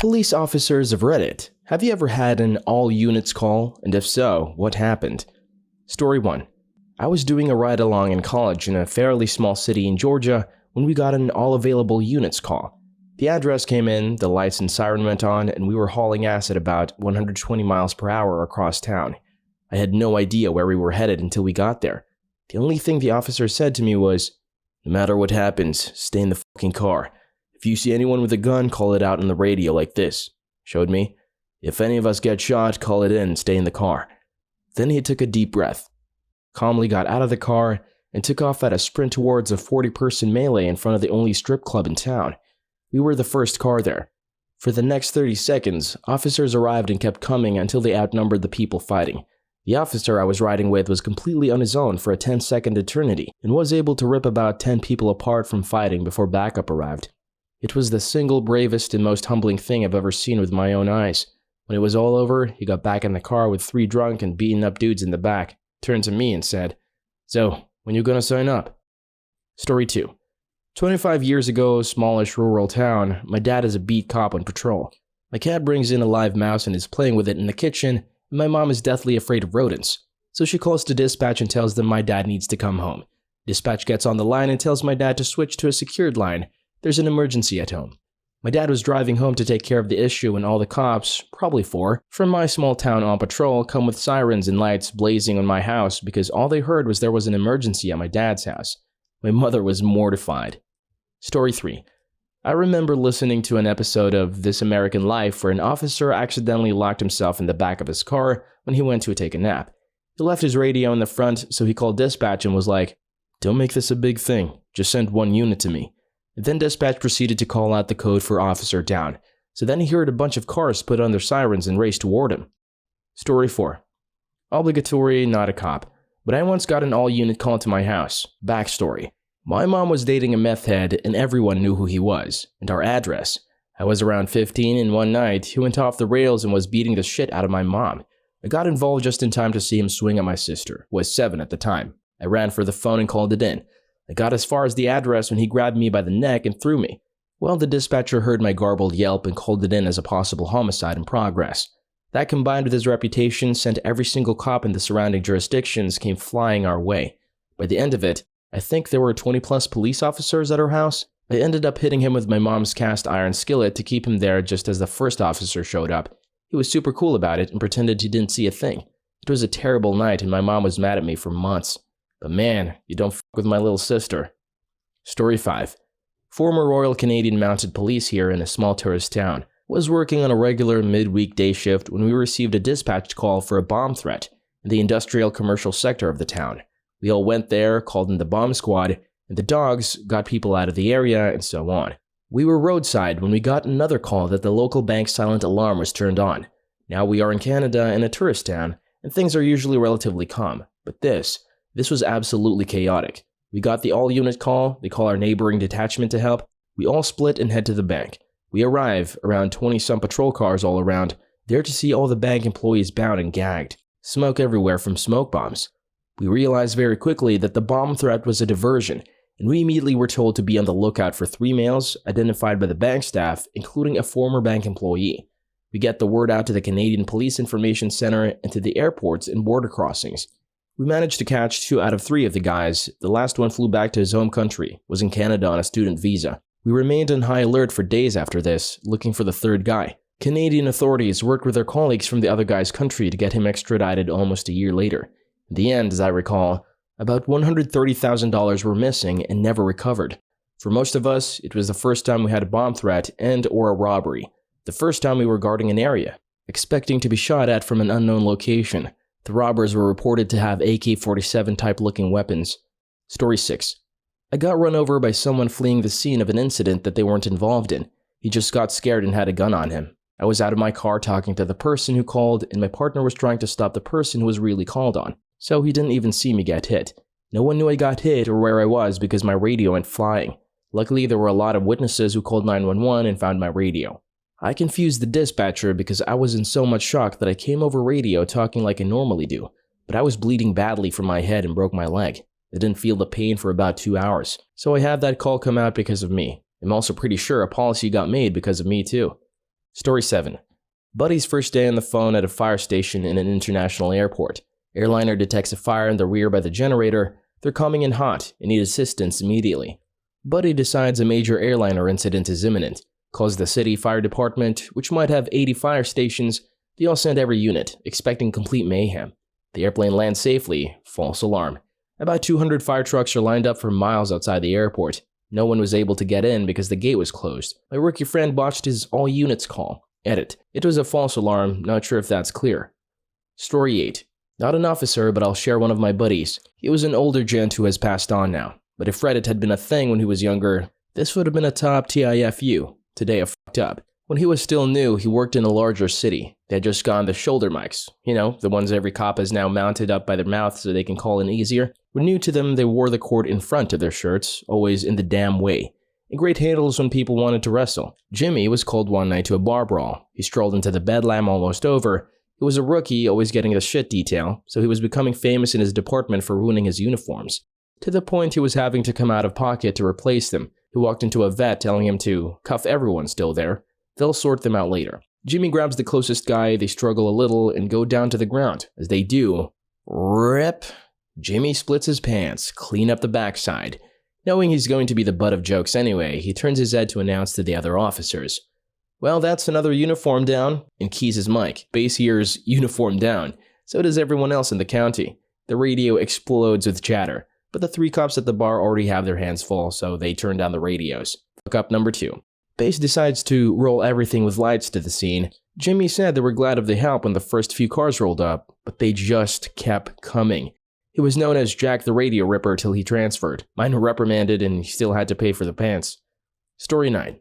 Police officers have read it. Have you ever had an all-units call? And if so, what happened? Story 1. I was doing a ride-along in college in a fairly small city in Georgia when we got an all-available units call. The address came in, the lights and siren went on, and we were hauling ass at about 120 miles per hour across town. I had no idea where we were headed until we got there. The only thing the officer said to me was, "No matter what happens, stay in the fucking car. If you see anyone with a gun, call it out on the radio like this." Showed me. "If any of us get shot, call it in and stay in the car." Then he took a deep breath, calmly got out of the car, and took off at a sprint towards a 40-person melee in front of the only strip club in town. We were the first car there. For the next 30 seconds, officers arrived and kept coming until they outnumbered the people fighting. The officer I was riding with was completely on his own for a 10-second eternity and was able to rip about 10 people apart from fighting before backup arrived. It was the single bravest and most humbling thing I've ever seen with my own eyes. When it was all over, he got back in the car with 3 drunk and beaten up dudes in the back, turned to me and said, "So, when you gonna sign up?" Story 2. 25 years ago, smallish rural town, my dad is a beat cop on patrol. My cat brings in a live mouse and is playing with it in the kitchen, and my mom is deathly afraid of rodents. So she calls to dispatch and tells them my dad needs to come home. Dispatch gets on the line and tells my dad to switch to a secured line. There's an emergency at home. My dad was driving home to take care of the issue when all the cops, probably 4, from my small town on patrol come with sirens and lights blazing on my house because all they heard was there was an emergency at my dad's house. My mother was mortified. Story 3. I remember listening to an episode of This American Life where an officer accidentally locked himself in the back of his car when he went to take a nap. He left his radio in the front, so he called dispatch and was like, "Don't make this a big thing, just send 1 unit to me." And then dispatch proceeded to call out the code for officer down, so then he heard a bunch of cars put on their sirens and raced toward him. Story 4. Obligatory, not a cop, but I once got an all-unit call to my house. Backstory. My mom was dating a meth head and everyone knew who he was, and our address. I was around 15 and one night, he went off the rails and was beating the shit out of my mom. I got involved just in time to see him swing at my sister, who was 7 at the time. I ran for the phone and called it in. I got as far as the address when he grabbed me by the neck and threw me. Well, the dispatcher heard my garbled yelp and called it in as a possible homicide in progress. That combined with his reputation sent every single cop in the surrounding jurisdictions came flying our way. By the end of it, I think there were 20+ police officers at our house. I ended up hitting him with my mom's cast iron skillet to keep him there just as the first officer showed up. He was super cool about it and pretended he didn't see a thing. It was a terrible night and my mom was mad at me for months. But man, you don't fuck with my little sister. Story 5. Former Royal Canadian Mounted Police here in a small tourist town was working on a regular midweek day shift when we received a dispatch call for a bomb threat in the industrial commercial sector of the town. We all went there, called in the bomb squad, and the dogs got people out of the area and so on. We were roadside when we got another call that the local bank's silent alarm was turned on. Now we are in Canada in a tourist town, and things are usually relatively calm. But this was absolutely chaotic. We got the all-unit call, they call our neighboring detachment to help. We all split and head to the bank. We arrive, around 20-some patrol cars all around, there to see all the bank employees bound and gagged. Smoke everywhere from smoke bombs. We realized very quickly that the bomb threat was a diversion, and we immediately were told to be on the lookout for 3 males identified by the bank staff, including a former bank employee. We get the word out to the Canadian Police Information Center and to the airports and border crossings. We managed to catch 2 out of 3 of the guys. The last one flew back to his home country, was in Canada on a student visa. We remained on high alert for days after this, looking for the 3rd guy. Canadian authorities worked with their colleagues from the other guy's country to get him extradited almost a year later. In the end, as I recall, about $130,000 were missing and never recovered. For most of us, it was the first time we had a bomb threat and or a robbery. The first time we were guarding an area, expecting to be shot at from an unknown location. The robbers were reported to have AK-47 type looking weapons. Story 6. I got run over by someone fleeing the scene of an incident that they weren't involved in. He just got scared and had a gun on him. I was out of my car talking to the person who called, and my partner was trying to stop the person who was really called on. So he didn't even see me get hit. No one knew I got hit or where I was because my radio went flying. Luckily, there were a lot of witnesses who called 911 and found my radio. I confused the dispatcher because I was in so much shock that I came over radio talking like I normally do, but I was bleeding badly from my head and broke my leg. I didn't feel the pain for about 2 hours, so I had that call come out because of me. I'm also pretty sure a policy got made because of me too. Story 7. Buddy's first day on the phone at a fire station in an international airport. Airliner detects a fire in the rear by the generator. They're coming in hot and need assistance immediately. Buddy decides a major airliner incident is imminent. Calls the city fire department, which might have 80 fire stations. They all send every unit, expecting complete mayhem. The airplane lands safely. False alarm. About 200 fire trucks are lined up for miles outside the airport. No one was able to get in because the gate was closed. My rookie friend botched his all units call. Edit. It was a false alarm, not sure if that's clear. Story 8. Not an officer, but I'll share one of my buddies. He was an older gent who has passed on now. But if Reddit had been a thing when he was younger, this would have been a top TIFU. Today I fucked up. When he was still new, he worked in a larger city. They had just gotten the shoulder mics. You know, the ones every cop has now mounted up by their mouth so they can call in easier. When new to them, they wore the cord in front of their shirts, always in the damn way. And great handles when people wanted to wrestle. Jimmy was called one night to a bar brawl. He strolled into the bedlam almost over. He was a rookie, always getting the shit detail, so he was becoming famous in his department for ruining his uniforms. To the point he was having to come out of pocket to replace them. He walked into a vet telling him to cuff everyone still there. They'll sort them out later. Jimmy grabs the closest guy, they struggle a little and go down to the ground. As they do, rip, Jimmy splits his pants, clean up the backside. Knowing he's going to be the butt of jokes anyway, he turns his head to announce to the other officers. Well, that's another uniform down, and keys his mic. Base hears uniform down. So does everyone else in the county. The radio explodes with chatter, but the 3 cops at the bar already have their hands full, so they turn down the radios. Fuck up number 2. Base decides to roll everything with lights to the scene. Jimmy said they were glad of the help when the first few cars rolled up, but they just kept coming. He was known as Jack the Radio Ripper till he transferred. Mine were reprimanded and he still had to pay for the pants. Story 9.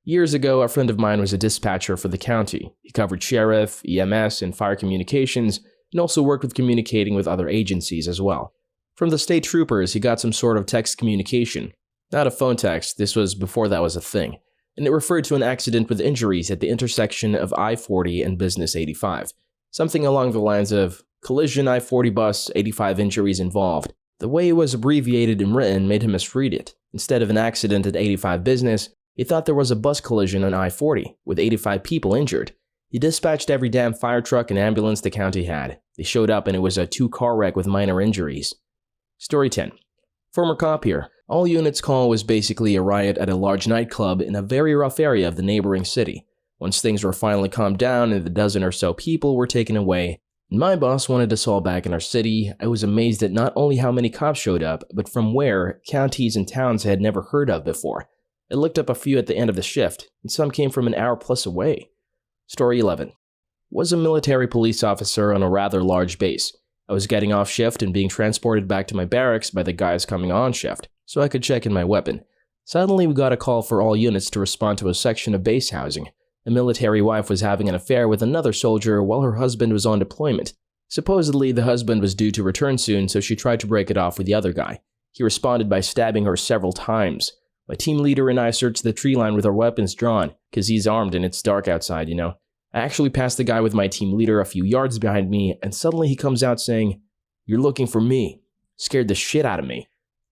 Years ago, a friend of mine was a dispatcher for the county. He covered sheriff, EMS, and fire communications, and also worked with communicating with other agencies as well. From the state troopers, he got some sort of text communication. Not a phone text, this was before that was a thing. And it referred to an accident with injuries at the intersection of I-40 and Business 85. Something along the lines of, collision I-40 bus, 85 injuries involved. The way it was abbreviated and written made him misread it. Instead of an accident at 85 Business, he thought there was a bus collision on I-40, with 85 people injured. He dispatched every damn fire truck and ambulance the county had. They showed up and it was a 2-car wreck with minor injuries. Story 10. Former cop here. All units call was basically a riot at a large nightclub in a very rough area of the neighboring city. Once things were finally calmed down and the dozen or so people were taken away, and my boss wanted us all back in our city, I was amazed at not only how many cops showed up, but from where, counties and towns I had never heard of before. I looked up a few at the end of the shift, and some came from an hour plus away. Story 11. Was a military police officer on a rather large base. I was getting off shift and being transported back to my barracks by the guys coming on shift, so I could check in my weapon. Suddenly we got a call for all units to respond to a section of base housing. A military wife was having an affair with another soldier while her husband was on deployment. Supposedly the husband was due to return soon, so she tried to break it off with the other guy. He responded by stabbing her several times. My team leader and I searched the tree line with our weapons drawn, cause he's armed and it's dark outside, you know. I actually passed the guy with my team leader a few yards behind me, and suddenly he comes out saying, "You're looking for me." Scared the shit out of me.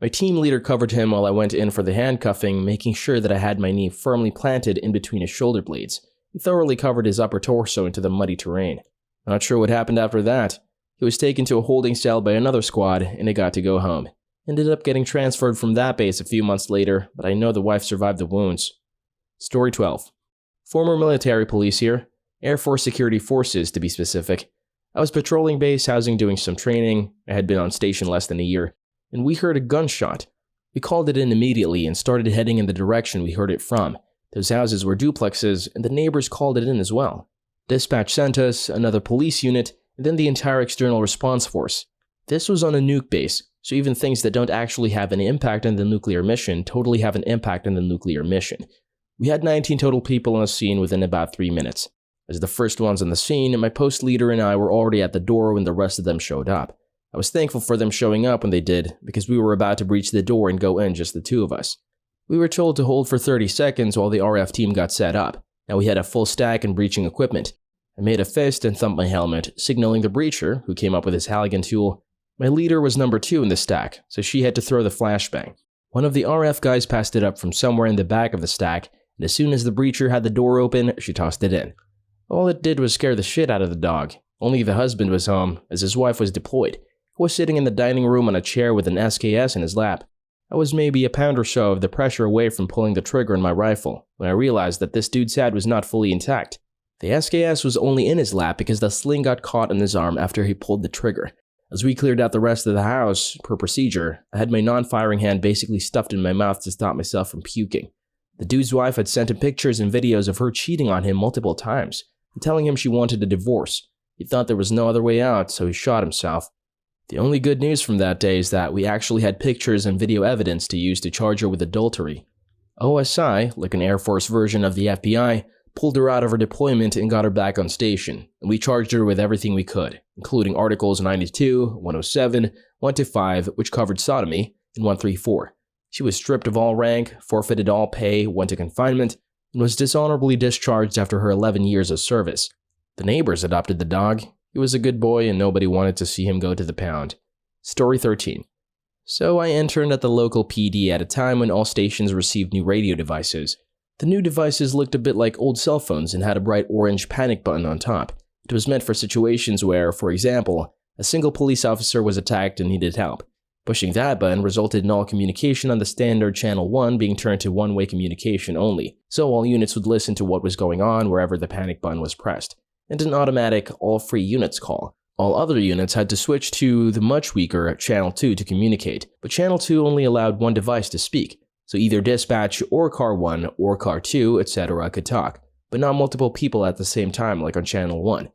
My team leader covered him while I went in for the handcuffing, making sure that I had my knee firmly planted in between his shoulder blades, and thoroughly covered his upper torso into the muddy terrain. Not sure what happened after that. He was taken to a holding cell by another squad, and I got to go home. Ended up getting transferred from that base a few months later, but I know the wife survived the wounds. Story 12. Former military police here. Air Force Security Forces, to be specific. I was patrolling base housing doing some training. I had been on station less than a year, and we heard a gunshot. We called it in immediately and started heading in the direction we heard it from. Those houses were duplexes, and the neighbors called it in as well. Dispatch sent us, another police unit, and then the entire external response force. This was on a nuke base, so even things that don't actually have an impact on the nuclear mission totally have an impact on the nuclear mission. We had 19 total people on the scene within about 3 minutes. As the first ones on the scene, my post leader and I were already at the door when the rest of them showed up. I was thankful for them showing up when they did, because we were about to breach the door and go in, just the 2 of us. We were told to hold for 30 seconds while the RF team got set up. Now we had a full stack and breaching equipment. I made a fist and thumped my helmet, signaling the breacher, who came up with his Halligan tool. My leader was number 2 in the stack, so she had to throw the flashbang. One of the RF guys passed it up from somewhere in the back of the stack, and as soon as the breacher had the door open, she tossed it in. All it did was scare the shit out of the dog. Only the husband was home, as his wife was deployed. He was sitting in the dining room on a chair with an SKS in his lap. I was maybe a pound or so of the pressure away from pulling the trigger on my rifle when I realized that this dude's head was not fully intact. The SKS was only in his lap because the sling got caught on his arm after he pulled the trigger. As we cleared out the rest of the house, per procedure, I had my non-firing hand basically stuffed in my mouth to stop myself from puking. The dude's wife had sent him pictures and videos of her cheating on him multiple times and telling him she wanted a divorce. He thought there was no other way out, so he shot himself. The only good news from that day is that we actually had pictures and video evidence to use to charge her with adultery. OSI, like an Air Force version of the FBI, pulled her out of her deployment and got her back on station, and we charged her with everything we could, including Articles 92, 107, 125, which covered sodomy, and 134. She was stripped of all rank, forfeited all pay, went to confinement, and was dishonorably discharged after her 11 years of service. The neighbors adopted the dog. He was a good boy and nobody wanted to see him go to the pound. Story 13. So I interned at the local PD at a time when all stations received new radio devices. The new devices looked a bit like old cell phones and had a bright orange panic button on top. It was meant for situations where, for example, a single police officer was attacked and needed help. Pushing that button resulted in all communication on the standard channel 1 being turned to one-way communication only, so all units would listen to what was going on wherever the panic button was pressed, and an automatic all-free units call. All other units had to switch to the much weaker channel 2 to communicate, but channel 2 only allowed one device to speak, so either dispatch or car 1 or car 2, etc. could talk, but not multiple people at the same time like on channel 1.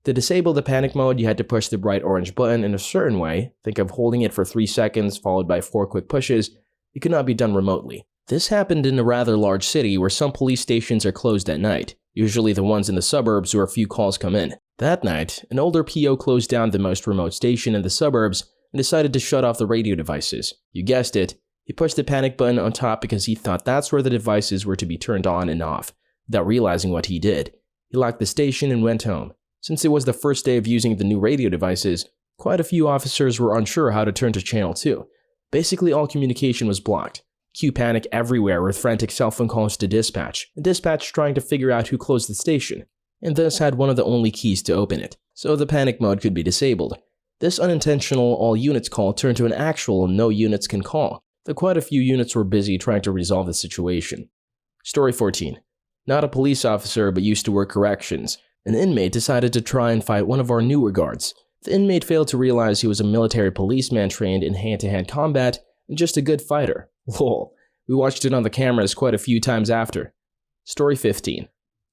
To disable the panic mode, you had to push the bright orange button in a certain way, think of holding it for 3 seconds followed by 4 quick pushes. It could not be done remotely. This happened in a rather large city where some police stations are closed at night, usually the ones in the suburbs where few calls come in. That night, an older PO closed down the most remote station in the suburbs and decided to shut off the radio devices. You guessed it, he pushed the panic button on top because he thought that's where the devices were to be turned on and off. Without realizing what he did, he locked the station and went home. Since it was the first day of using the new radio devices, quite a few officers were unsure how to turn to channel 2. Basically all communication was blocked. Cue panic everywhere with frantic cell phone calls to dispatch, and dispatch trying to figure out who closed the station, and thus had one of the only keys to open it, so the panic mode could be disabled. This unintentional all units call turned to an actual no units can call, though quite a few units were busy trying to resolve the situation. Story 14. Not a police officer but used to work corrections. An inmate decided to try and fight one of our newer guards. The inmate failed to realize he was a military policeman trained in hand-to-hand combat and just a good fighter. Lol. We watched it on the cameras quite a few times after. Story 15.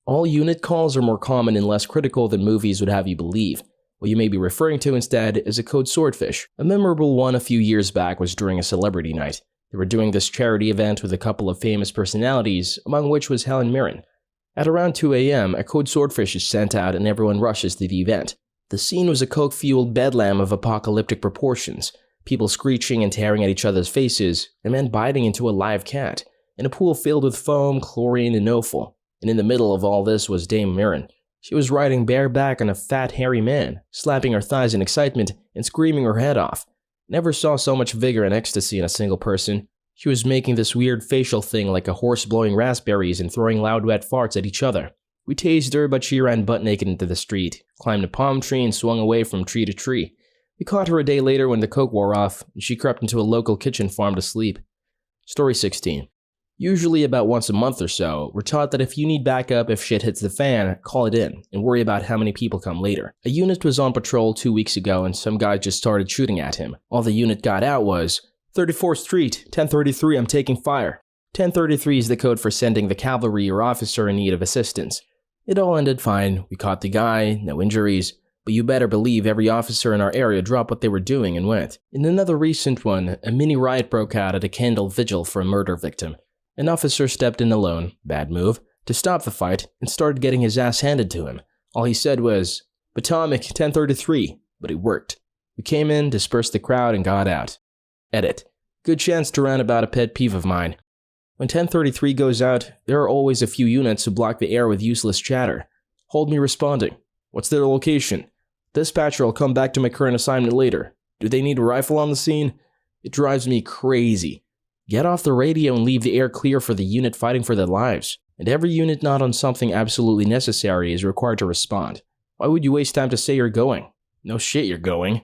All unit calls are more common and less critical than movies would have you believe. What you may be referring to instead is a code swordfish. A memorable one a few years back was during a celebrity night. They were doing this charity event with a couple of famous personalities, among which was Helen Mirren. At around 2 a.m., a code swordfish is sent out and everyone rushes to the event. The scene was a coke-fueled bedlam of apocalyptic proportions, people screeching and tearing at each other's faces, and men biting into a live cat, in a pool filled with foam, chlorine, and offal. And in the middle of all this was Dame Mirren. She was riding bareback on a fat, hairy man, slapping her thighs in excitement and screaming her head off. Never saw so much vigor and ecstasy in a single person. She was making this weird facial thing like a horse blowing raspberries and throwing loud wet farts at each other. We tased her, but she ran butt naked into the street, climbed a palm tree and swung away from tree to tree. We caught her a day later when the coke wore off, and she crept into a local kitchen farm to sleep. Story 16. Usually about once a month or so, we're taught that if you need backup if shit hits the fan, call it in, and worry about how many people come later. A unit was on patrol 2 weeks ago and some guy just started shooting at him. All the unit got out was, 34th Street, 1033, I'm taking fire. 1033 is the code for sending the cavalry or officer in need of assistance. It all ended fine, we caught the guy, no injuries, but you better believe every officer in our area dropped what they were doing and went. In another recent one, a mini riot broke out at a candle vigil for a murder victim. An officer stepped in alone, bad move, to stop the fight and started getting his ass handed to him. All he said was, Potomac, 1033, but it worked. We came in, dispersed the crowd, and got out. Edit. Good chance to rant about a pet peeve of mine. When 1033 goes out, there are always a few units who block the air with useless chatter. Hold me responding. What's their location? Dispatcher, I'll come back to my current assignment later. Do they need a rifle on the scene? It drives me crazy. Get off the radio and leave the air clear for the unit fighting for their lives. and every unit not on something absolutely necessary is required to respond. Why would you waste time to say you're going? No shit you're going.